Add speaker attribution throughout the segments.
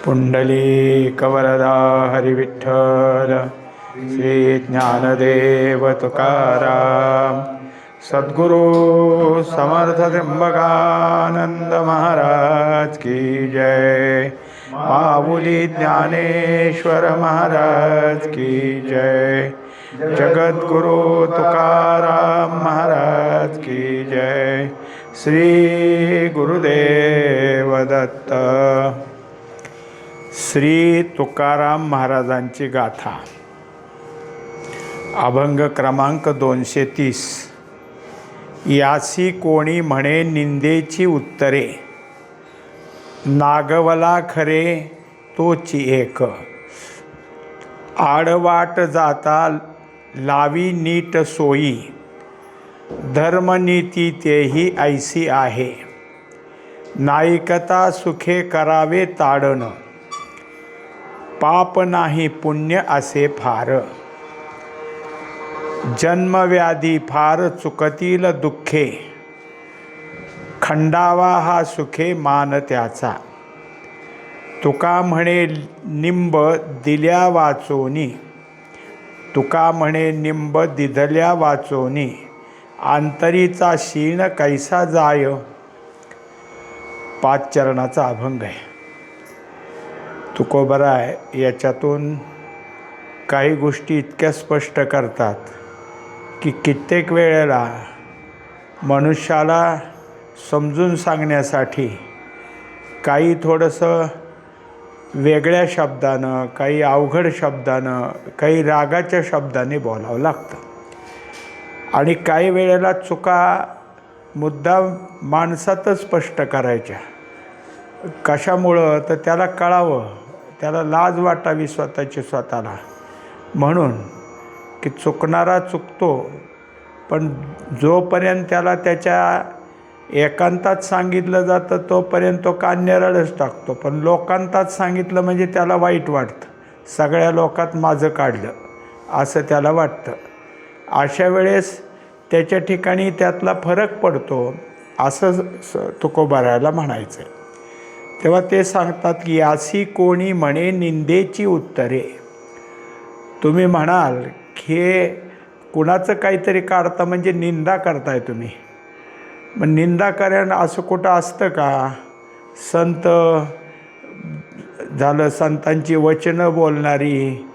Speaker 1: पुंडलीकवरदा हरिविठ्ठल श्री ज्ञानदेव तुकाराम सद्गुरु समर्थ त्र्यंबकानंद महाराज की जय। माऊली ज्ञानेश्वर महाराज की जय। जगद्गुरु तुकाराम महाराज की जय। श्री गुरुदेव दत्त। श्री तुकाराम महाराजांची गाथा, अभंग क्रमांक 230। यासी कोणी म्हणे निंदेची उत्तरे, नागवला खरे तोची एक। आडवाट जाता लावी नीट सोयी, धर्मनीती तेही ऐसी आहे। नायकता सुखे करावे ताडण, पाप नाही पुण्य असे फार। जन्मव्याधी फार चुकतील दुःखे, खंडावा हा सुखे मान त्याचा। तुका म्हणे निंब दिल्या वाचोनी, तुका म्हणे निंब दिधल्या वाचोनी। अंतरीचा शीण कैसा जाय। 5 चरणाचा अभंग आहे। तुकोबराय याच्यातून काही गोष्टी इतक्या स्पष्ट करतात की कित्येक वेळेला मनुष्याला समजून सांगण्यासाठी काही थोडंसं वेगळ्या शब्दानं, काही अवघड शब्दानं, काही रागाच्या शब्दाने बोलावं लागतं। आणि काही वेळेला चुका मुद्दाम माणसातच स्पष्ट करायच्या। कशामुळं तर त्याला कळावं, त्याला लाज वाटावी स्वतःची स्वतःला, म्हणून की चुकणारा चुकतो, पण जोपर्यंत त्याला त्याच्या एकांतात सांगितलं जातं तोपर्यंत तो कान नेरळच टाकतो। पण लोकांतात सांगितलं म्हणजे त्याला वाईट वाटतं, सगळ्या लोकात माझं काढलं असं त्याला वाटतं। अशा वेळेस त्याच्या ठिकाणी त्यातला फरक पडतो असं तुकोबारायला म्हणायचं आहे। तेव्हा ते सांगतात की यासी कोणी म्हणे निंदेची उत्तरे। तुम्ही म्हणाल की हे कुणाचं काहीतरी काढता म्हणजे निंदा करताय तुम्ही। मग निंदा करायला असं कुठं असतं का? संत झालं, संतांची वचनं बोलणारी,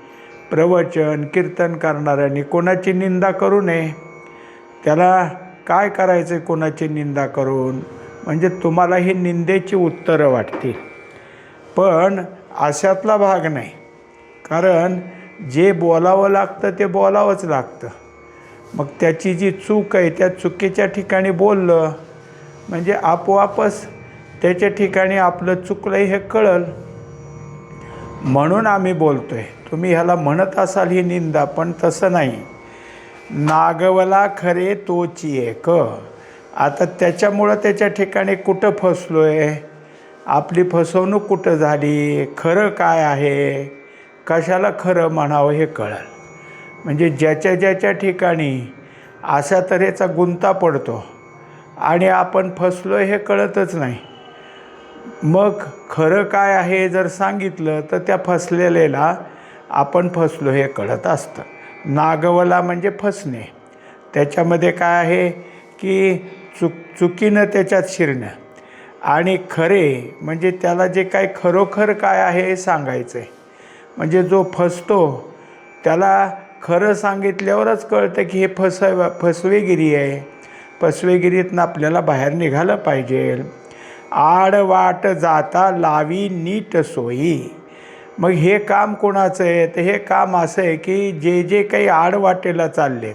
Speaker 1: प्रवचन कीर्तन करणाऱ्यांनी कोणाची निंदा करू नये। त्याला काय करायचं कोणाची निंदा करून? म्हणजे तुम्हाला ही निंदेची उत्तरं वाटतील, पण अशातला भाग नाही। कारण जे बोलावं लागतं ते बोलावंच लागतं। मग त्याची जी चूक आहे त्या चुकीच्या ठिकाणी बोललं म्हणजे आपोआपच त्याच्या ठिकाणी आपलं चुकलं हे कळलं, म्हणून आम्ही बोलतोय। तुम्ही ह्याला म्हणत असाल ही निंदा, पण तसं नाही। नागवला खरे तोची एक। आता त्याच्यामुळं त्याच्या ठिकाणी कुठं फसलो आहे, आपली फसवणूक कुठं झाली, खरं काय आहे, कशाला खरं म्हणावं हे कळलं। म्हणजे ज्याच्या ज्याच्या ठिकाणी अशा तऱ्हेचा गुंता पडतो आणि आपण फसलो हे कळतच नाही। मग खरं काय आहे जर सांगितलं तर त्या फसलेल्याला आपण फसलो हे कळत असतं। नागवला म्हणजे फसणे, त्याच्यामध्ये काय आहे की चुकीनं त्याच्यात शिरणं, आणि खरे म्हणजे त्याला जे काय खरोखर काय आहे हे सांगायचं आहे। म्हणजे जो फसतो त्याला खरं सांगितल्यावरच कळतं की हे फसवेगिरी आहे। फसवेगिरीतनं आपल्याला बाहेर निघालं पाहिजे। आडवाट जाता लावी नीट सोयी। मग हे काम कोणाचं आहे? तर हे काम असं आहे की जे जे काही आडवाटेला चालले,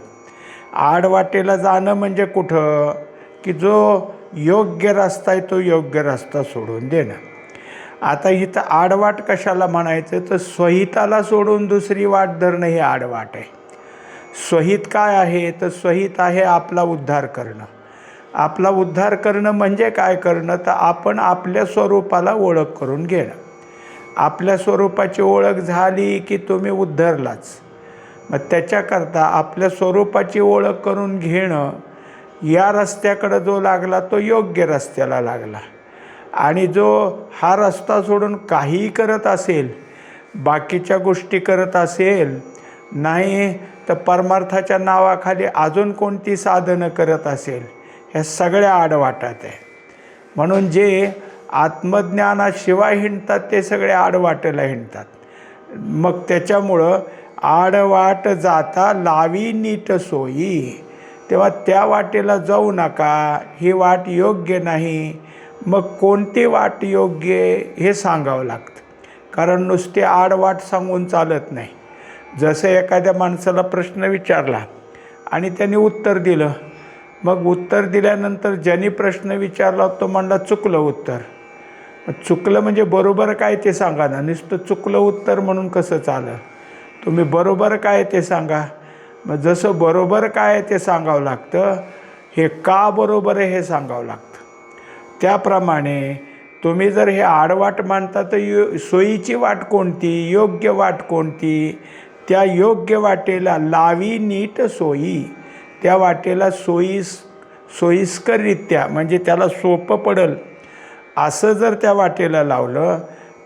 Speaker 1: आडवाटेला जाणं म्हणजे कुठं की जो योग्य रस्ता आहे तो योग्य रस्ता सोडून देणं। आता इथं आडवाट कशाला म्हणायचं तर स्वहिताला सोडून दुसरी वाट धरणं हे आडवाट आहे। स्वहित काय आहे तर स्वहित आहे आपला उद्धार करणं। आपला उद्धार करणं म्हणजे काय करणं तर आपण आपल्या स्वरूपाला ओळख करून घेणं। आपल्या स्वरूपाची ओळख झाली की तुम्ही उद्धरलाच। मग त्याच्याकरता आपल्या स्वरूपाची ओळख करून घेणं, या रस्त्याकडं जो लागला तो योग्य रस्त्याला लागला। आणि जो हा रस्ता सोडून काहीही करत असेल, बाकीच्या गोष्टी करत असेल, नाही तर परमार्थाच्या नावाखाली अजून कोणती साधनं करत असेल, ह्या सगळ्या आडवाटात आहे. म्हणून जे आत्मज्ञानाशिवाय हिंडतात ते सगळे आडवाटेला हिंडतात. मग त्याच्यामुळं आडवाट जाता लावी नीट सोयी, तेव्हा त्या वाटेला जाऊ नका, ही वाट योग्य नाही. मग कोणती वाट योग्य हे सांगावं लागतं, कारण नुसते आडवाट सांगून चालत नाही. जसं एखाद्या माणसाला प्रश्न विचारला आणि त्यांनी उत्तर दिलं, मग उत्तर दिल्यानंतर ज्यांनी प्रश्न विचारला तो म्हणला चुकलं उत्तर. चुकलं म्हणजे बरोबर काय ते सांगा ना, नुसतं चुकलं उत्तर म्हणून कसं चालं? तुम्ही बरोबर काय ते सांगा. मग जसं बरोबर काय ते सांगावं लागतं, हे का बरोबर आहे हे सांगावं लागतं. त्याप्रमाणे तुम्ही जर हे आडवाट मानता तर सोयीची वाट कोणती, योग्य वाट कोणती, त्या योग्य वाटेला लावी नीट सोयी, त्या वाटेला सोयीस्कररित्या म्हणजे त्याला सोपं पडेल असं जर त्या वाटेला लावलं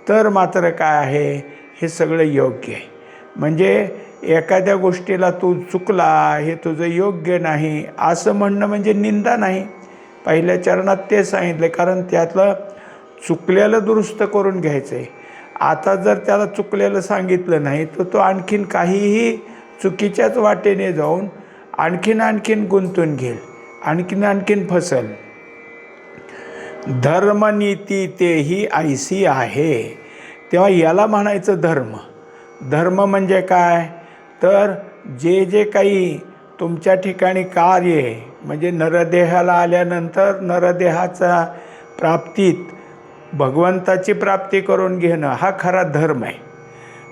Speaker 1: तर मात्र काय आहे, हे सगळं योग्य आहे. म्हणजे एखाद्या गोष्टीला तू चुकला, हे तुझं योग्य नाही असं म्हणणं म्हणजे निंदा नाही. पहिल्या चरणात ते सांगितले, कारण त्यातलं चुकलेलं दुरुस्त करून घ्यायचं आहे. आता जर त्याला चुकलेलं सांगितलं नाही तर तो आणखीन काहीही चुकीच्याच वाटेने जाऊन आणखीन गुंतून घेईल, आणखीन फसल. धर्मनीती तेही ऐसी आहे. तेव्हा याला म्हणायचं धर्म. धर्म म्हणजे काय, तर जे जे काही तुमच्या ठिकाणी कार्य आहे, म्हणजे नरदेहाला आल्यानंतर नरदेहाचा प्राप्तीत भगवंताची प्राप्ती करून घेणं हा खरा धर्म आहे.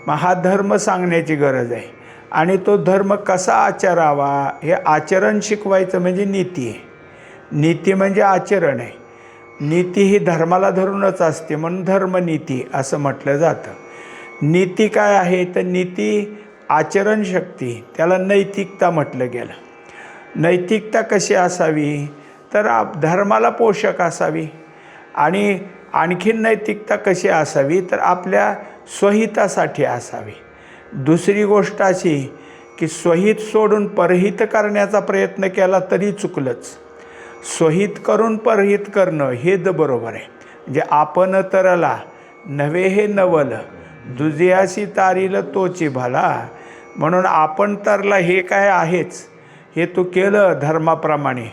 Speaker 1: मग हा धर्म सांगण्याची गरज आहे. आणि तो धर्म कसा आचरावा हे आचरण शिकवायचं म्हणजे नीती आहे. नीती म्हणजे आचरण आहे. नीती ही धर्माला धरूनच असते, म्हणून धर्मनीती असं म्हटलं जातं. नीती काय आहे, तर नीती आचरणशक्ती, त्याला नैतिकता म्हटलं गेलं. नैतिकता कशी असावी, तर धर्माला पोषक असावी. आणि आणखीन नैतिकता कशी असावी, तर आपल्या स्वहितासाठी असावी. दुसरी गोष्ट अशी की स्वहित सोडून परहित करण्याचा प्रयत्न केला तरी चुकलंच. स्वहित करून परहित करणं हे बरोबर आहे. म्हणजे आपण तरला नव्हे हे नवल, दुजियासी तारील तोची भला. म्हणून आपण तरला हे काय आहेच, हे तू केलं धर्माप्रमाणे,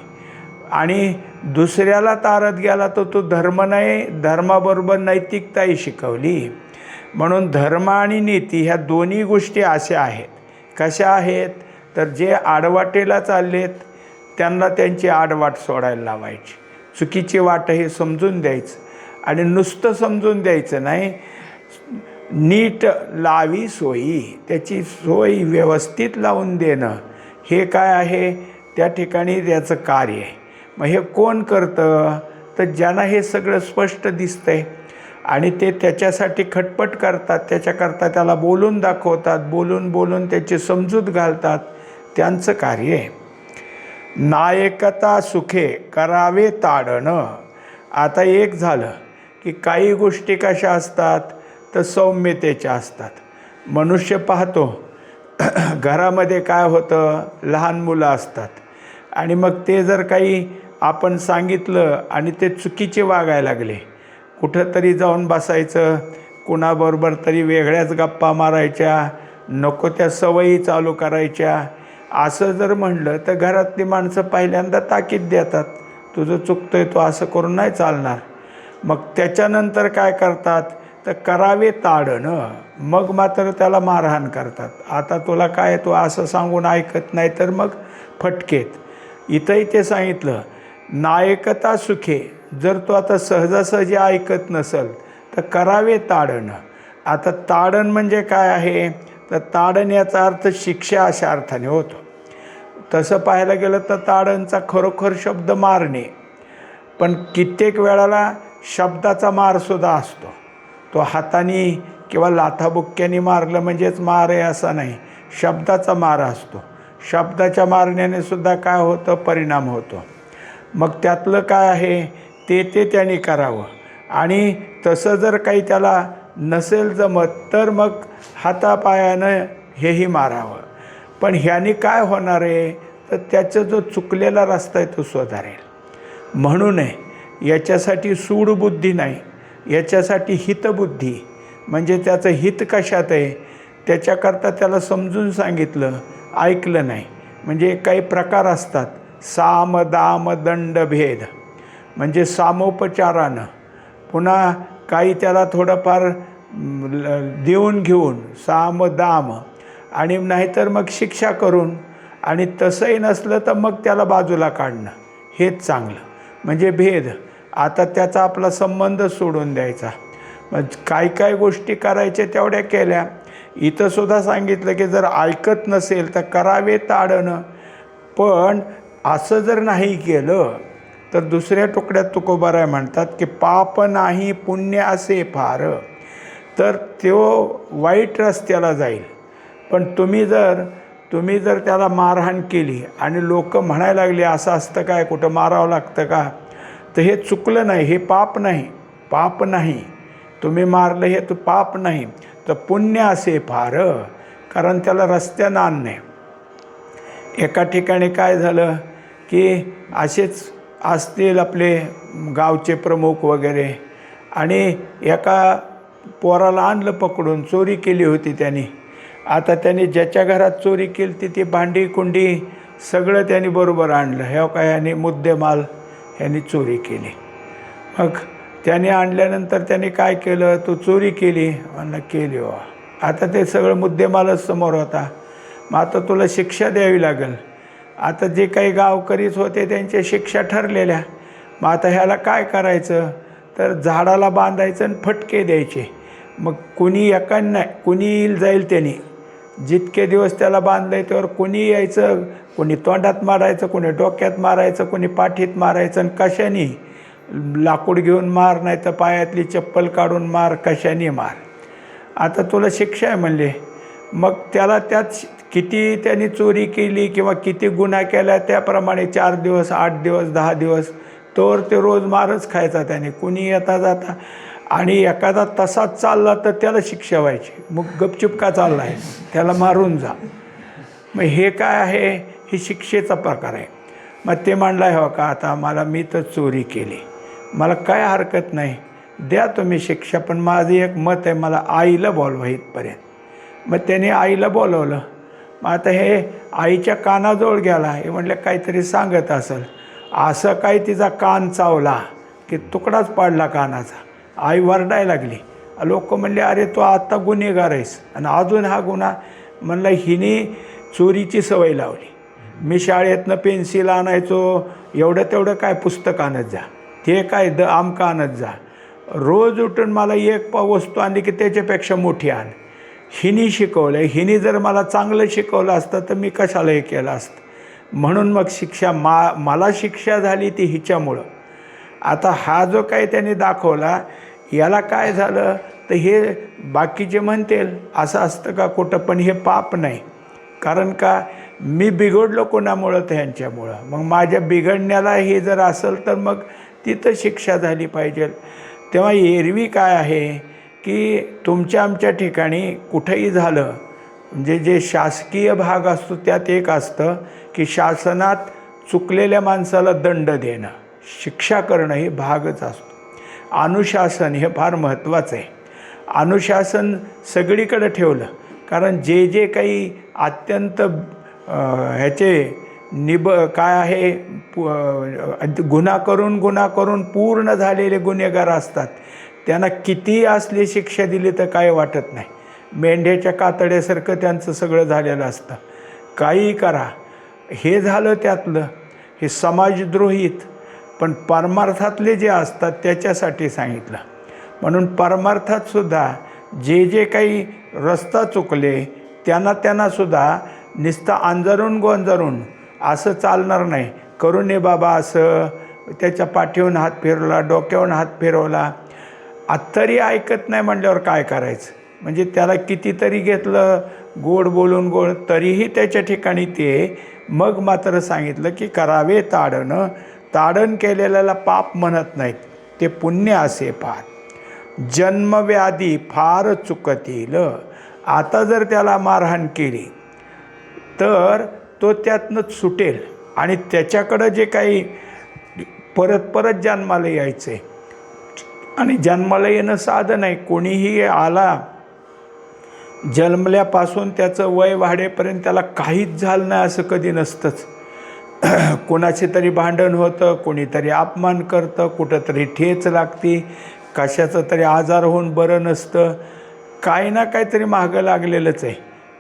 Speaker 1: आणि दुसऱ्याला तारत गेला तर तो धर्म नाही, धर्माबरोबर नैतिकताही शिकवली. म्हणून धर्म आणि नीती ह्या दोन्ही गोष्टी अशा आहेत. कशा आहेत, तर जे आडवाटेला चाललेत त्यांना त्यांची आडवाट सोडायला लावायची. चुकीची वाट हे समजून द्यायचं, आणि नुसतं समजून द्यायचं नाही, नीट लावी सोयी, त्याची सोय व्यवस्थित लावून देणं हे काय आहे, त्या ठिकाणी त्याचं कार्य आहे. मग हे कोण करतं, तर ज्यांना हे सगळं स्पष्ट दिसतंय आणि ते त्याच्यासाठी खटपट करतात, त्याच्याकरता त्याला बोलून दाखवतात, बोलून त्याची समजूत घालतात, त्यांचं कार्य आहे. नायकता सुखे करावे ताडणं. आता एक झालं की काही गोष्टी कशा असतात, तर सौम्यतेच्या असतात. मनुष्य पाहतो घरामध्ये काय होतं, लहान मुलं असतात आणि मग ते जर काही आपण सांगितलं आणि ते चुकीचे वागायला लागले, कुठंतरी जाऊन बसायचं, कुणाबरोबर तरी वेगळ्याच गप्पा मारायच्या, नको त्या सवयी चालू करायच्या, असं जर म्हणलं तर घरातली माणसं पहिल्यांदा ताकीद देतात, तुझं चुकतंय, तो असं करून नाही चालणार. मग त्याच्यानंतर काय करतात, तर करावे ताडणं, मग मात्र त्याला मारहाण करतात. आता तुला काय, तू असं सांगून ऐकत नाही तर मग फटकेत. इथंही ते सांगितलं, नायकता सुखे, जर तो आता सहजासहजी ऐकत नसेल तर करावे ताडणं. आता ताडण म्हणजे काय आहे, तर ताडण याचा अर्थ शिक्षा अशा अर्थाने होतो. तसं पाहायला गेलं तर ताडणचा खरोखर शब्द मारणे, पण कित्येक वेळाला शब्दाचा मारसुद्धा असतो. तो हाताने किंवा लाथाबुक्क्याने मारलं म्हणजेच मार आहे असा नाही, शब्दाचा मार असतो. शब्दाच्या मारण्याने सुद्धा काय होतं, परिणाम होतो. मग त्यातलं काय आहे ते त्याने करावं. आणि तसं जर काही त्याला नसेल जमत तर मग हातापायानं हेही मारावं. पण ह्याने काय होणार आहे, तर त्याचा जो चुकलेला रस्ता आहे तो सुधारेल. म्हणून याच्यासाठी सूडबुद्धी नाही, याच्यासाठी हितबुद्धी, म्हणजे त्याचं हित कशात आहे त्याच्याकरता त्याला समजून सांगितलं, ऐकलं नाही. म्हणजे काही प्रकार असतात, साम दाम दंड भेद, म्हणजे सामोपचारानं, पुन्हा काही त्याला थोडंफार देऊन घेऊन साम दाम, आणि नाहीतर मग शिक्षा करून, आणि तसंही नसलं तर मग त्याला बाजूला काढणं, हेच चांगलं. म्हणजे भेद. आता त्याचा आपला संबंध सोडून द्यायचा. मग काय काय गोष्टी करायच्या तेवढ्या केल्या. इथंसुद्धा सांगितलं की जर ऐकत नसेल तर करावे ताडणं. पण असं जर नाही केलं तर दुसऱ्या तुकड्यात तुकोबाराय म्हणतात की पाप नाही पुण्य असे फार, तर तो वाईट रस्त्याला जाईल. पण तुम्ही जर त्याला मारहाण केली आणि लोक म्हणायला लागले असं असतं काय, कुठं मारावं लागतं का, तर हे चुकलं नाही, हे पाप नाही. पाप नाही, तुम्ही मारलं हे तर पाप नाही, तर पुण्य असे फार, कारण त्याला रस्त्यानं आणणे. एका ठिकाणी काय झालं की असेच असतील आपले गावचे प्रमुख वगैरे, आणि एका पोराला आणलं पकडून, चोरी केली होती त्यांनी. आता त्यांनी ज्याच्या घरात चोरी केली ती ती भांडी कुंडी सगळं त्यांनी बरोबर आणलं. ह्या काय ह्याने मुद्देमाल ह्यांनी चोरी केली. मग त्याने आणल्यानंतर त्याने काय केलं, तू चोरी केली, म्हणलं केली हो. आता ते सगळं मुद्देमालच समोर होता. मग आता तुला शिक्षा द्यावी लागेल. आता जे काही गावकरीच होते त्यांच्या शिक्षा ठरलेल्या. मग आता ह्याला काय करायचं, तर झाडाला बांधायचं आणि फटके द्यायचे. मग कुणी एकांना कुणी येईल जाईल, त्यांनी जितके दिवस त्याला बांधलं त्यावर कुणी यायचं, कोणी तोंडात मारायचं, कोणी डोक्यात मारायचं, कोणी पाठीत मारायचं, आणि कशाने लाकूड घेऊन मार, नाही तर पायातली चप्पल काढून मार, कशाने मार. आता तुला शिक्षा आहे म्हणले. मग त्याला त्यात किती त्यांनी चोरी केली किंवा किती गुन्हा केला त्याप्रमाणे 4 दिवस 8 दिवस 10 दिवस तोवर ते रोज मारच खायचा त्याने, कुणी येता जाता. आणि एखादा तसाच चालला तर त्याला शिक्षा व्हायची. मग गपचूप का चालला आहे, त्याला मारून जा. मग हे काय आहे, ही शिक्षेचा प्रकार आहे. मग ते म्हणला हो का, आता मी तर चोरी केली, मला काय हरकत नाही, द्या तुम्ही शिक्षा, पण माझं एक मत आहे, मला आईला बोलवा इथपर्यंत. मग त्याने आईला बोलवलं. मग आता हे आईच्या कानाजवळ गेला. हे म्हटलं काहीतरी सांगत असेल. असं काही तिचा कान चावला की तुकडाच पाडला कानाचा. आई वरडायला लागली. लोक म्हणले अरे तो आत्ता गुन्हेगार आहेस आणि अजून हा गुन्हा. म्हणलं हिने चोरीची सवय लावली. मी शाळेतनं पेन्सिल आणायचो, एवढं तेवढं काय पुस्तक आणत जा, ते काय आमका आणत जा, रोज उठून मला एक वस्तू आणली की त्याच्यापेक्षा मोठी आण. हिनी शिकवलं. हिनी जर मला चांगलं शिकवलं असतं तर मी कशाला हे केलं असतं. म्हणून मग शिक्षा मला शिक्षा झाली ती हिच्यामुळं. आता हा जो काही त्याने दाखवला याला काय झालं, तर हे बाकीचे म्हणतील असं असतं का कुठं, पण हे पाप नाही. कारण का मी बिघडलो कोणामुळं, तर ह्यांच्यामुळं. मग माझ्या बिघडण्याला हे जर असेल तर मग तिथं शिक्षा झाली पाहिजे. तेव्हा एरवी काय आहे की तुमच्या आमच्या ठिकाणी कुठंही झालं, म्हणजे जे शासकीय भाग असतो त्यात एक असतं की शासनात चुकलेल्या माणसाला दंड देणं, शिक्षा करणं हे भागच असतो. अनुशासन हे फार महत्त्वाचं आहे. अनुशासन सगळीकडे ठेवलं, कारण जे जे काही अत्यंत ह्याचे काय आहे गुन्हा करून पूर्ण झालेले गुन्हेगार असतात, त्यांना कितीही असली शिक्षा दिली तर काय वाटत नाही. मेंढ्याच्या कातड्यासारखं त्यांचं सगळं झालेलं असतं. काहीही करा. हे झालं त्यातलं, हे समाजद्रोहीत. पण परमार्थातले जे असतात त्याच्यासाठी सांगितलं. म्हणून परमार्थातसुद्धा जे जे काही रस्ता चुकले त्यांनासुद्धा नुसतं अंजारून गोंजारून असं चालणार नाही. करू नये बाबा असं, त्याच्या पाठीवरून हात फिरवला, डोक्यावरून हात फिरवला, तरी ऐकत नाही म्हणल्यावर काय करायचं. म्हणजे त्याला कितीतरी घेतलं गोड बोलून तरीही त्याच्या ठिकाणी ते मग मात्र सांगितलं की करावे ताडणं. ताडण केलेल्याला पाप म्हणत नाहीत, ते पुण्य असे फार. जन्मव्याधी फार चुकतील. आता जर त्याला मारहाण केली तर तो त्यातनं सुटेल आणि त्याच्याकडं जे काही परत परत जन्माला यायचं आहे, आणि जन्माला येणं साधं नाही. कोणीही आला जन्मल्यापासून त्याचं वय वाढेपर्यंत त्याला काहीच झालं नाही असं कधी नसतंच. कोणाचे तरी भांडण होतं, कोणीतरी अपमान करतं, कुठंतरी ठेच लागते, कशाचं तरी आजार होऊन बरं नसतं, काही ना काहीतरी मागं लागलेलंच आहे.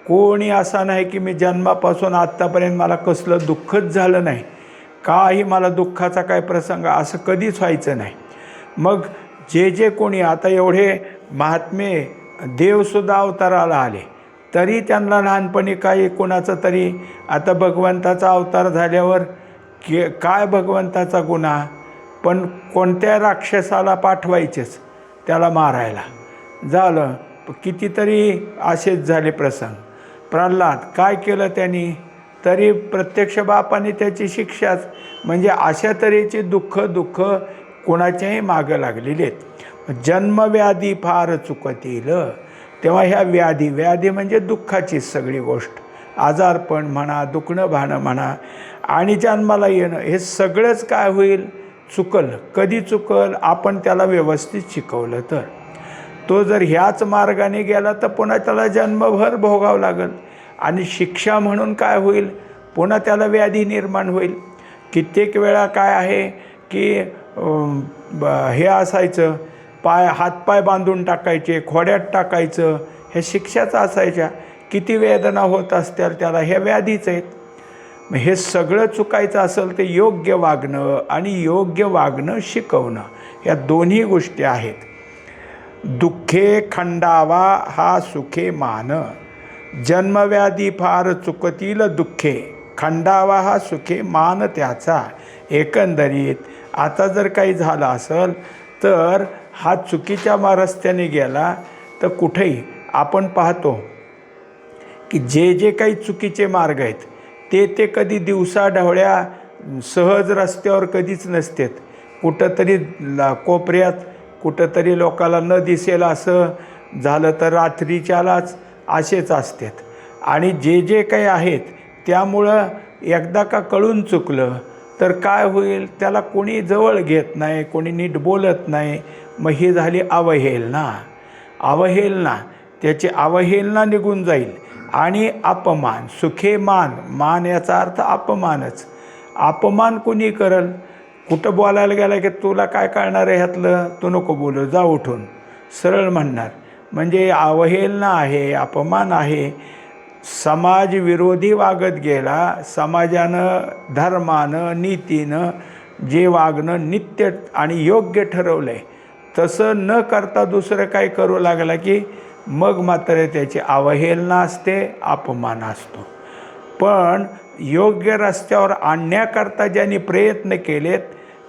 Speaker 1: कोणी असा नाही की मी जन्मापासून आत्तापर्यंत मला कसलं दुःखच झालं नाही, काही मला दुःखाचा काय प्रसंग असं कधीच व्हायचं नाही. मग जे कोणी आता एवढे महात्मे देवसुद्धा अवताराला आले तरी त्यांना लहानपणी काही कोणाचं तरी, आता भगवंताचा अवतार झाल्यावर काय भगवंताचा गुन्हा, पण कोणत्या राक्षसाला पाठवायचेच त्याला मारायला. झालं कितीतरी असेच झाले प्रसंग. प्रल्हाद काय केलं त्यांनी, तरी प्रत्यक्ष बापाने त्याची शिक्षाच. म्हणजे अशा तऱ्हेची दुःख कोणाच्याही मागं लागलेली आहेत. जन्मव्याधी फार चुकतील. तेव्हा ह्या व्याधी म्हणजे दुःखाचीच सगळी गोष्ट, आजारपण म्हणा, दुखणं भाणं म्हणा आणि जन्माला येणं, हे सगळंच काय होईल, चुकल. कधी चुकल, आपण त्याला व्यवस्थित शिकवलं तर. तो जर ह्याच मार्गाने गेला तर पुन्हा त्याला जन्मभर भोगावं लागेल आणि शिक्षा म्हणून काय होईल, पुन्हा त्याला व्याधी निर्माण होईल. कित्येक वेळा काय आहे की हे असायचं, हातपाय बांधून टाकायचे, खोड्यात टाकायचं, हे शिक्षाच असायच्या. किती वेदना होत असतील त्याला, ह्या व्याधीच आहेत. मग हे सगळं चुकायचं असेल तर योग्य वागणं आणि योग्य वागणं शिकवणं, या दोन्ही गोष्टी आहेत. दुःखे खंडावा हा सुखे मान. जन्मव्याधी फार चुकतील दुःखे, खंडावा हा सुखे मान त्याचा. एकंदरीत आता जर काही झालं असेल तर हा चुकीच्या रस्त्याने गेला तर कुठेही आपण पाहतो की जे काही चुकीचे मार्ग आहेत ते कधी दिवसा ढवळ्या सहज रस्त्यावर कधीच नसतात. कुठंतरी कोपऱ्यात कुठंतरी लोकाला न दिसेल असं झालं तर रात्रीच्यालाच असेच असतात. आणि जे काही आहेत त्यामुळं एकदा का कळून चुकलं तर काय होईल, त्याला कोणी जवळ घेत नाही, कोणी नीट बोलत नाही. मग ही झाली अवहेलना. त्याची अवहेलना निघून जाईल. आणि अपमान, सुखे मान याचा अर्थ अपमानच. अपमान कोणी करल, कुठं बोलायला गेला की तुला काय कळणार आहे ह्यातलं, तू नको बोलू, जा उठून, सरळ म्हणणार. म्हणजे अवहेलना आहे, अपमान आहे. समाज विरोधी वागत गेला, समाजानं धर्मानं नीतीनं जे वागणं नित्य आणि योग्य ठरवलं आहे तसं न करता दुसरं काय करू लागला की मग मात्र त्याची अवहेलना असते, अपमान असतो. पण योग्य रस्त्यावर आणण्याकरता ज्यांनी प्रयत्न केलेत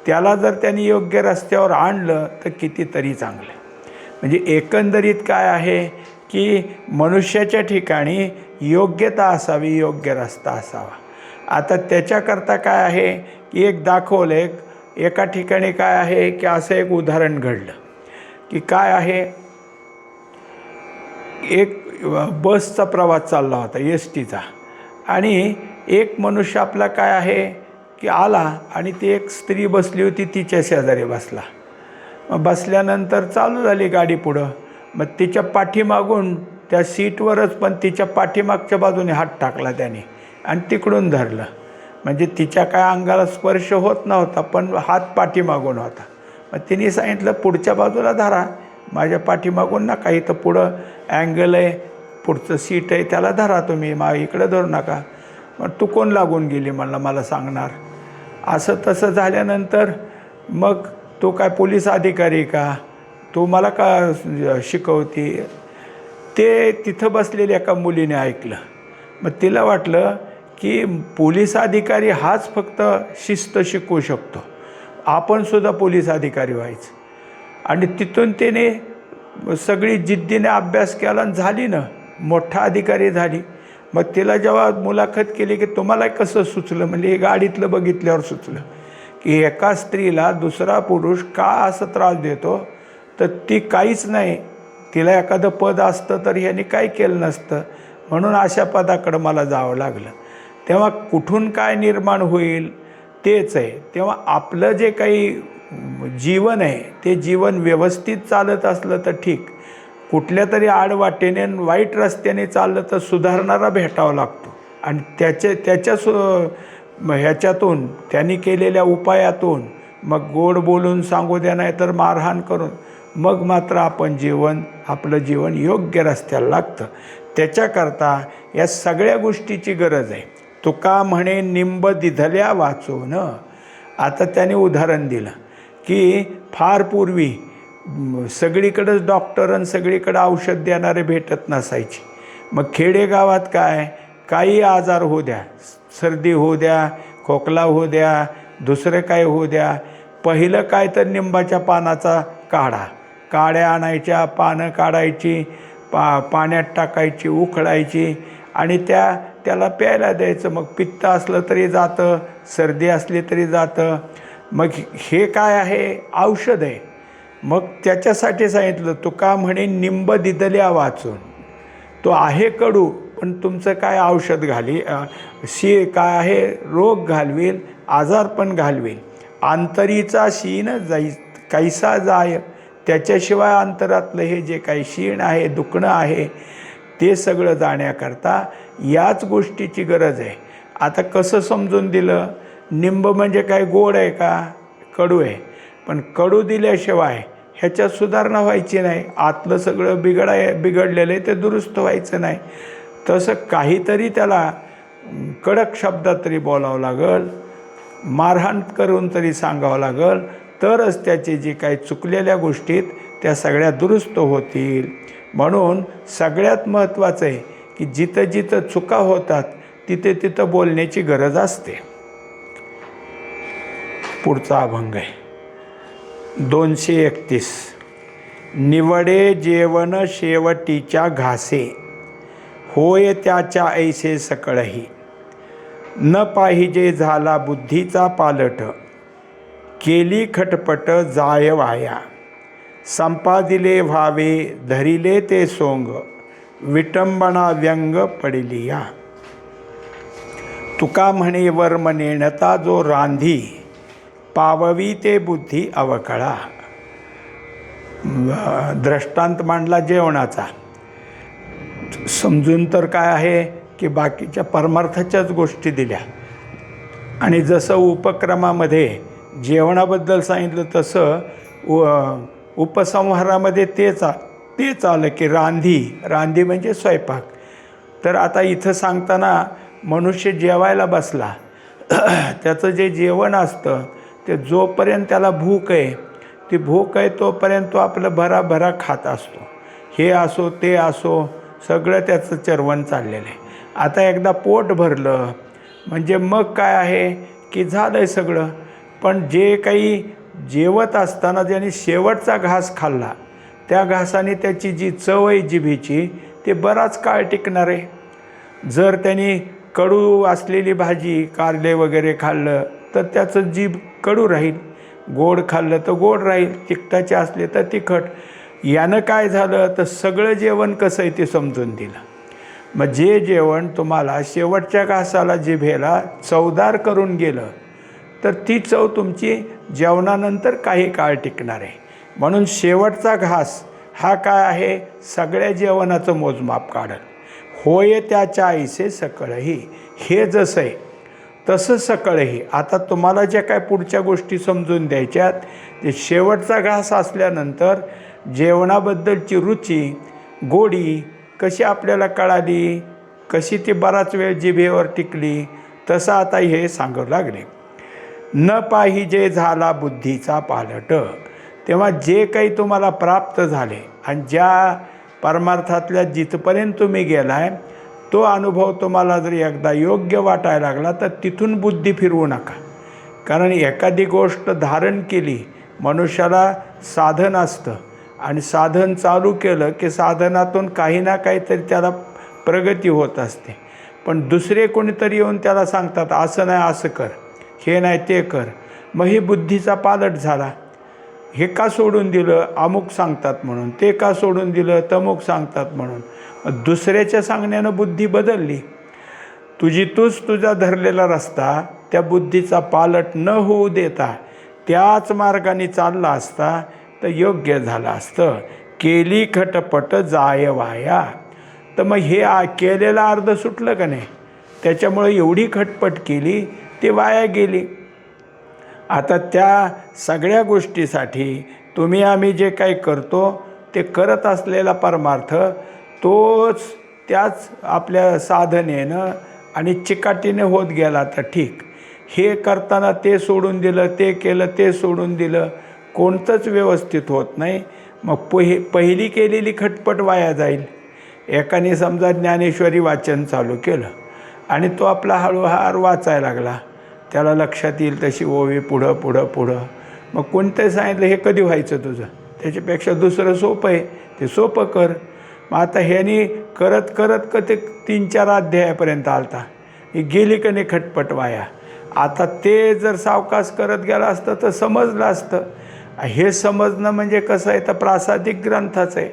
Speaker 1: त्याला जर त्यांनी योग्य रस्त्यावर आणलं तर कितीतरी चांगलं. म्हणजे एकंदरीत काय आहे की मनुष्याच्या ठिकाणी योग्यता असावी, योग्य रस्ता असावा. आता त्याच्याकरता काय आहे की एक दाखवलं, एका ठिकाणी काय आहे की असं एक उदाहरण घडलं की काय आहे, एक बसचा प्रवास चालला होता STचा, आणि एक मनुष्य आपला काय आहे की आला आणि ती एक स्त्री बसली होती, तिच्या शेजारी बसला. मग बसल्यानंतर चालू झाली गाडी पुढं. मग तिच्या पाठीमागून त्या सीटवरच पण तिच्या पाठीमागच्या बाजूने हात टाकला त्याने आणि तिकडून धरलं. म्हणजे तिच्या काय अंगाला स्पर्श होत नव्हता पण हात पाठीमागून होता. मग तिने सांगितलं पुढच्या बाजूला धरा, माझ्या पाठीमागून नका, इथं पुढं अँगल आहे, पुढचं सीट आहे, त्याला धरा तुम्ही, इकडं धरू नका. मग तू कोण लागून गेली म्हणलं, मला सांगणार. असं तसं झाल्यानंतर मग तो काय पोलीस अधिकारी का, तू मला का शिकवती, ते तिथं बसलेल्या एका मुलीने ऐकलं. मग तिला वाटलं की पोलीस अधिकारी हाच फक्त शिस्त शिकवू शकतो, आपणसुद्धा पोलीस अधिकारी व्हायचं. आणि तिथून तिने सगळी जिद्दीने अभ्यास केला आणि झाली ना, मोठा अधिकारी झाली. मग तिला जेव्हा मुलाखत केली की तुम्हाला कसं सुचलं, म्हणजे हे गाडीतलं बघितल्यावर सुचलं की एका स्त्रीला दुसरा पुरुष का असं त्रास देतो, तर ती काहीच नाही, तिला एखादं पद असतं तर ह्याने काही केलं नसतं, म्हणून अशा पदाकडं मला जावं लागलं. तेव्हा कुठून काय निर्माण होईल तेच आहे. तेव्हा आपलं जे काही जीवन आहे ते जीवन व्यवस्थित चालत असलं तर ठीक, कुठल्या तरी आडवाटेने वाईट रस्त्याने चाललं तर सुधारणारा भेटावा लागतो. आणि ह्याच्यातून त्यांनी केलेल्या उपायातून मग गोड बोलून सांगू द्या, नाही तर मारहाण करून, मग मात्र आपलं जीवन योग्य रस्त्याला लागतं. त्याच्याकरता या सगळ्या गोष्टीची गरज आहे. तुका म्हणे निंब दिधल्या वाचून. आता त्याने उदाहरण दिलं की फार पूर्वी सगळीकडेच डॉक्टर आणि सगळीकडे औषध देणारे भेटत नसायचे. मग खेडेगावात काही आजार होऊ द्या, सर्दी होऊ द्या, खोकला होऊ द्या, दुसरं काय होऊ द्या, पहिलं काय तर निंबाच्या पानाचा काड्या आणायच्या, पानं काढायची, पाण्यात टाकायची, उकळायची आणि त्याला प्यायला द्यायचं. मग पित्त असलं तरी जातं, सर्दी असली तरी जातं. मग हे काय आहे? औषध आहे. मग त्याच्यासाठी सांगितलं, तुका म्हणे निंब दिदल्या वाचून. तो आहे कडू, पण तुमचं काय औषध काय आहे, रोग घालवेल, आजार पण घालवेल. आंतरीचा शीण कैसा जाय. त्याच्याशिवाय अंतरातलं हे जे काही शीण आहे, दुखणं आहे, ते सगळं जाण्याकरता याच गोष्टीची गरज आहे. आता कसं समजून दिलं? निंब म्हणजे काय गोड आहे का? कडू आहे. पण कडू दिल्याशिवाय ह्याच्यात सुधारणा व्हायची नाही. आतलं सगळं बिघडलेलं आहे ते दुरुस्त व्हायचं नाही. तसं काहीतरी त्याला कडक शब्दात तरी बोलावं लागल, मारहाण करून तरी सांगावं लागल, तरच त्याचे जे काही चुकलेल्या गोष्टीत त्या सगळ्या दुरुस्त होतील. म्हणून सगळ्यात महत्त्वाचं आहे की जिथं जिथं चुका होतात तिथं बोलण्याची गरज असते. पुढचा अभंग आहे 231. निवडे जेवण शेवटीच्या घासे, होय त्याच्या ऐसे सकळही. न पाहिजे झाला बुद्धीचा पालट, केली खटपट जाय वाया. संपादिले व्हावे धरिले ते सोंग, विटंबना व्यंग पडिलिया. तुका म्हणे वर्म नेणता जो रांधी, पाववी ते बुद्धी अवकळा. दृष्टांत मांडला जेवणाचा. समजून तर काय आहे की बाकीच्या परमार्थाच्याच गोष्टी दिल्या. आणि जसं उपक्रमामध्ये जेवणाबद्दल सांगितलं तसं उपसंहारामध्ये तेच आलं की रांधी म्हणजे स्वयंपाक. तर आता इथं सांगताना मनुष्य जेवायला बसला, त्याचं जे जेवण असतं ते जोपर्यंत त्याला भूक आहे, ती भूक आहे तोपर्यंत तो आपलं भराभरा खात असतो. हे असो ते असो, सगळं त्याचं चरवण चाललेलं आहे. आता एकदा पोट भरलं म्हणजे मग काय आहे की झालं आहे सगळं. पण जे काही जेवत असताना ज्याने शेवटचा घास खाल्ला, त्या घासाने त्याची जी चव आहे जिभेची ते बराच काळ टिकणार आहे. जर त्यांनी कडू असलेली भाजी, कारले वगैरे खाल्लं तर त्याचं जीभ कडू राहील, गोड खाल्लं तर गोड राहील, तिखटाचे असले तर तिखट. यानं काय झालं तर सगळं जेवण कसं आहे ते समजून दिलं. मग जे जेवण तुम्हाला शेवटच्या घासाला जिभेला चवदार करून गेलं तर ती चव तुमची जेवणानंतर काही काळ टिकणार आहे. म्हणून शेवटचा घास हा काय आहे, सगळ्या जेवणाचं मोजमाप काढल. होय त्याच्या ऐसे सकळही. हे जसं आहे तसं सकळही. आता तुम्हाला ज्या काय पुढच्या गोष्टी समजून द्यायच्यात, ते शेवटचा घास असल्यानंतर जेवणाबद्दलची रुची, गोडी कशी आपल्याला कळाली, कशी ती बराच वेळ जिभेवर टिकली, तसं आता हे सांगू लागले. न पाहिजे झाला बुद्धीचा पालट. तेव्हा जे काही तुम्हाला प्राप्त झाले आणि ज्या परमार्थातल्या जिथपर्यंत तुम्ही गेलाय तो अनुभव तुम्हाला जर एकदा योग्य वाटायला लागला तर तिथून बुद्धी फिरवू नका. कारण एखादी गोष्ट धारण केली, मनुष्याला साधन असतं आणि साधन चालू केलं की साधनातून काही ना काहीतरी त्याला प्रगती होत असते. पण दुसरे कोणीतरी येऊन त्याला सांगतात असं नाही असं कर, हे नाही ते कर, मग ही बुद्धीचा पालट झाला. हे का सोडून दिलं, अमुक सांगतात म्हणून, ते का सोडून दिलं, तमुक सांगतात म्हणून. मग दुसऱ्याच्या सांगण्यानं बुद्धी बदलली. तुझा धरलेला रस्ता त्या बुद्धीचा पालट न होऊ देता त्याच मार्गाने चालला असता तर योग्य झालं असतं. केली खटपट जाय वाया. तर मग हे केलेलं अर्ध सुटलं का नाही, त्याच्यामुळे एवढी खटपट केली ती वाया गेली. आता त्या सगळ्या गोष्टीसाठी तुम्ही आम्ही जे काही करतो ते करत असलेला परमार्थ तोच त्याच आपल्या साधनेनं आणि चिकाटीने होत गेला तर ठीक. हे करताना ते सोडून दिलं, ते केलं, ते सोडून दिलं, कोणतंच व्यवस्थित होत नाही. मग पहिली केलेली खटपट वाया जाईल. एकाने समजा ज्ञानेश्वरी वाचन चालू केलं आणि तो आपला हळूहार वाचायला लागला, त्याला लक्षात येईल तशी ओवी पुढं पुढं पुढं. मग कोणतं सांगितलं हे कधी व्हायचं तुझं, त्याच्यापेक्षा दुसरं सोपं आहे ते सोपं कर. मग आता ह्यानी करत करत ते 3-4 अध्यायापर्यंत आलता, ही गेली का नाही खटपट वाया. आता ते जर सावकाश करत गेलं असतं तर समजलं असतं. हे समजणं म्हणजे कसं आहे तर प्रासादिक ग्रंथाचं आहे.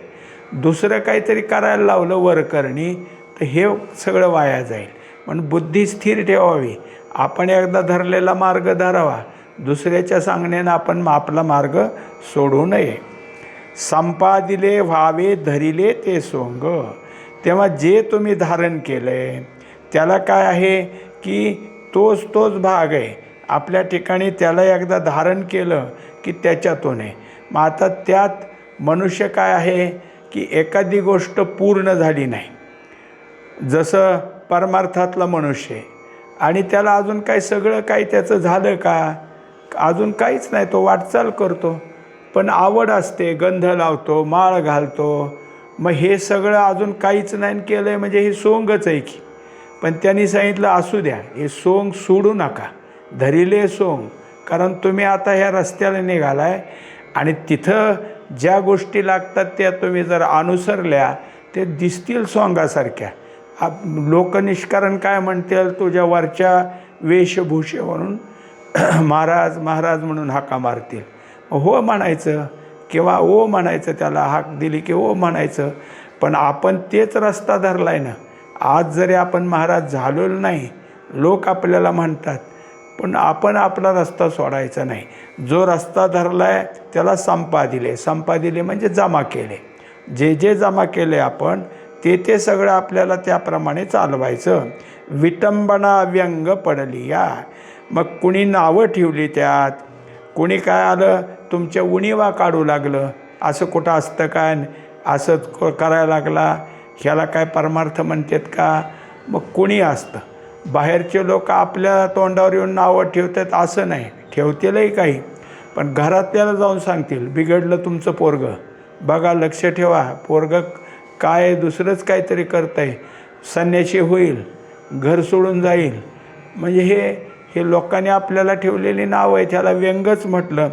Speaker 1: दुसरं काहीतरी करायला लावलं वरकरणी तर हे सगळं वाया जाईल. म्हणून बुद्धी स्थिर ठेवावी. आपण एकदा धरलेला मार्ग धरावा, दुसऱ्याच्या सांगण्यानं आपण आपला मार्ग सोडू नये. संपादिले व्हावे धरिले ते सोंग. तेव्हा जे तुम्ही धारण केलं आहे त्याला काय आहे की तोच भाग आहे. आपल्या ठिकाणी त्याला एकदा धारण केलं की त्याच्यातून आहे. मग आता त्यात मनुष्य काय आहे की एखादी गोष्ट पूर्ण झाली नाही, जसं परमार्थातला मनुष्य आहे आणि त्याला अजून काही सगळं काही त्याचं झालं का, अजून काहीच नाही, तो वाटचाल करतो. पण आवड असते, गंध लावतो, माळ घालतो. मग हे सगळं अजून काहीच नाही केलं आहे म्हणजे हे सोंगच आहे की. पण त्यांनी सांगितलं असू द्या, हे सोंग सोडू नका, धरिले सोंग. कारण तुम्ही आता ह्या रस्त्याला निघाला आहे आणि तिथं ज्या गोष्टी लागतात त्या तुम्ही जर अनुसरल्या ते दिसतील सोंगासारख्या. लोकनिष्कारण काय म्हणतील, तुझ्या वरच्या वेशभूषेवरून महाराज महाराज म्हणून हाका मारतील. हो म्हणायचं किंवा ओ म्हणायचं, त्याला हाक दिली की ओ म्हणायचं. पण आपण तेच रस्ता धरला आहे ना. आज जरी आपण महाराज झालो नाही, लोक आपल्याला म्हणतात, पण आपण आपला रस्ता सोडायचा नाही. जो रस्ता धरला आहे त्याला संपादिले. संपादिले म्हणजे जमा केले. जे जमा केले आपण ते सगळं आपल्याला त्याप्रमाणे चालवायचं. विटंबना व्यंग पडली या. मग कुणी नावं ठेवली त्यात, कुणी काय आलं तुमच्या उणीवा काढू लागलं, असं कुठं असतं काय, असं करायला लागला, ह्याला काय परमार्थ म्हणतात का. मग कुणी असतं, बाहेरचे लोक आपल्या तोंडावर येऊन नावं ठेवतात असं नाही, ठेवतीलही काही, पण घरातल्याला जाऊन सांगतील बिघडलं तुमचं पोरगं, बघा लक्ष ठेवा, पोरगं काय दुसरंच काहीतरी करतं आहे, संन्याशी होईल, घर सोडून जाईल. म्हणजे हे लोकांनी आपल्याला ठेवलेली नाव आहे, त्याला व्यंगच म्हटलं.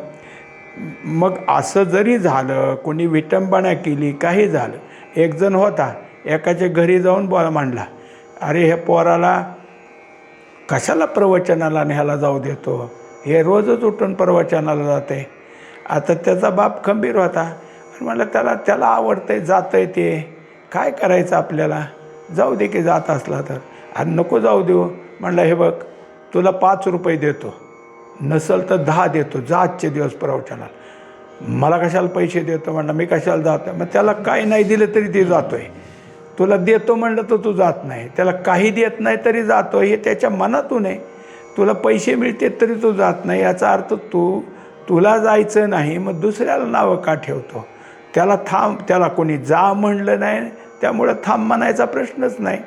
Speaker 1: मग असं जरी झालं, कोणी विटंबना केली, काही झालं, एक जण होता एकाच्या घरी जाऊन मांडला, अरे ह्या पोराला कशाला प्रवचनाला न्यायला जाऊ देतो, हे रोजच उठून प्रवचनाला जाते. आता त्याचा बाप खंबीर होता आणि म्हणलं त्याला आवडतं आहे, जातं आहे, ते काय करायचं आपल्याला, जाऊ दे की जात असला तर. आणि नको जाऊ देऊ म्हणलं, हे बघ तुला 5 रुपये देतो, नसल तर 10 देतो, जा आजचे दिवस प्रवचनाला. मला कशाला पैसे देतो म्हणलं, मी कशाला जातो. मग त्याला काही नाही दिलं तरी ते जातो आहे. तुला देतो म्हणलं तर तू जात नाही, त्याला काही देत नाही तरी जातो, हे त्याच्या मनातून आहे. तुला पैसे मिळते तरी तू जात नाही, याचा अर्थ तुला जायचं नाही, मग दुसऱ्याला नावं का ठेवतो. त्याला कोणी जा म्हणलं नाही, त्यामुळं थांब म्हणायचा प्रश्नच नाही.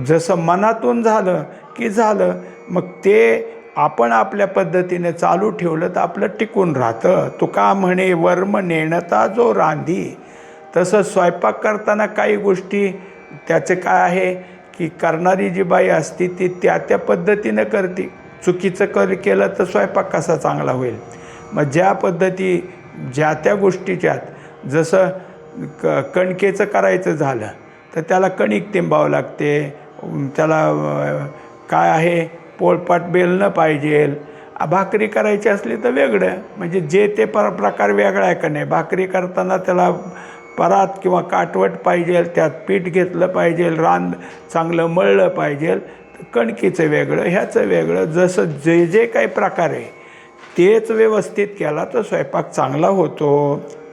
Speaker 1: जसं मनातून झालं की झालं. मग ते आपण आपल्या पद्धतीने चालू ठेवलं तर आपलं टिकून राहतं. तुका म्हणे वर्म नेणता जो रांधी. तसं स्वयंपाक करताना काही गोष्टी त्याचे काय आहे की करणारी जी बाई असती ती त्या पद्धतीनं करते. चुकीचं केलं तर स्वयंपाक कसा चांगला होईल. मग ज्या पद्धती ज्या त्या गोष्टीच्यात, जसं कणकेचं करायचं झालं तर त्याला कणिक तिंबावं लागते, त्याला काय आहे पोळपाट बेलणं पाहिजे, भाकरी करायची असली तर वेगळं, म्हणजे जे ते प्रकार वेगळा आहे का नाही. भाकरी करताना त्याला परात किंवा काटवट पाहिजे, त्यात पीठ घेतलं पाहिजे, रान चांगलं मळलं पाहिजे. कणकीचं वेगळं, ह्याचं वेगळं, जसं जे जे काही प्रकार आहे तेच व्यवस्थित केला तर स्वयंपाक चांगला होतो.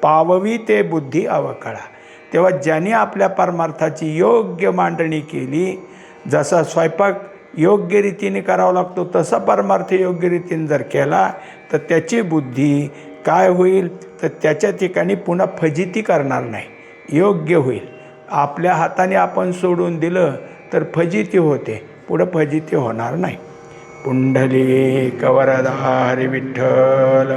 Speaker 1: पाववी ते बुद्धी अवकळा. तेव्हा ज्यांनी आपल्या परमार्थाची योग्य मांडणी केली, जसा स्वयंपाक योग्य रीतीने करावा लागतो तसा परमार्थ योग्य रीतीने जर केला तर त्याची बुद्धी काय होईल, तर त्याच्या ठिकाणी पुन्हा फजिती करणार नाही, योग्य होईल. आपल्या हाताने आपण सोडून दिलं तर फजिती होते, पुढं फजिती होणार नाही. पुंडलिक वरदारी विठ्ठल,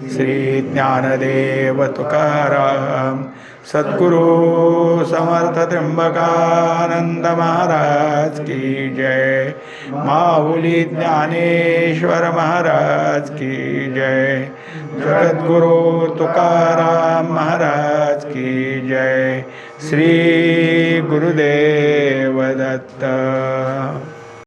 Speaker 1: श्री ज्ञानदेव तुकाराम, सद्गुरु समर्थ त्र्यंबकानंद महाराज की जय, माऊली ज्ञानेश्वर महाराज की जय, जगद्गुरु तुकाराम महाराज की जय. श्री गुरुदेव दत्त.